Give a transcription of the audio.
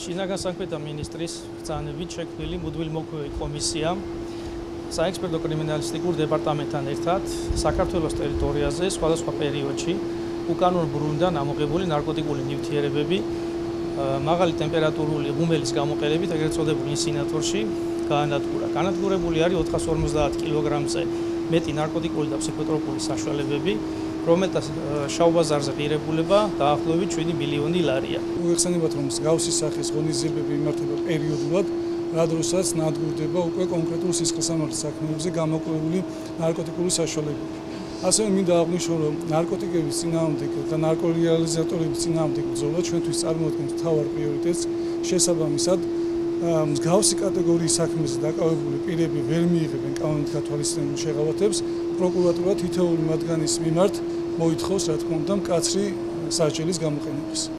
შინაგან საქმეთა მინისტრის ბრძანებით შექმნილი მუდმივი კომისია საექსპერტო კრიმინალისტიკურ დეპარტამენტთან ერთად საქართველოს ტერიტორიაზე სხვადასხვა პერიოდში უკანონო ბრუნვიდან ამოღებული ნარკოტიკული ნივთიერებები მაღალი ტემპერატურული ღუმელის გამოყენებით ეგრეთ წოდებულ ინსინატორში გაანადგურა. განადგურებული არის 450 კილოგრამზე მეტი ნარკოტიკული და ფსიქოტროპული საშუალებები, რომელთა შავ ბაზარზე ღირებულება დაახლოებით 7 მილიონი ლარია. მოიხსენებათ, რომ მსგავსი სახის ღონისძიებები იმართება პერიოდულად, რა დროსაც ნადგურდება უკვე კონკრეტულ სისხლსამართლ საქმეებზე გამოკვლეული ნარკოტიკული საშუალებები. ასევე მინდა აღვნიშნო, რომ ნარკოტიკების წინააღმდეგ და ნარკორეალიზატორების წინააღმდეგ ბრძოლა ჩვენთვის წარმოადგენს მთავარ პრიორიტეტს. შესაბამისად, მსგავსი კატეგორიის საქმეზე დაკავებული პირები ვერ მიიღებენ კანონით გათვალისწინებულ შეღავათებს. პროკურატურა თითოეული მათგანის მიმართ მოითხოვს, რა თქმა უნდა, მკაცრი სასჯელის გამოყენებას.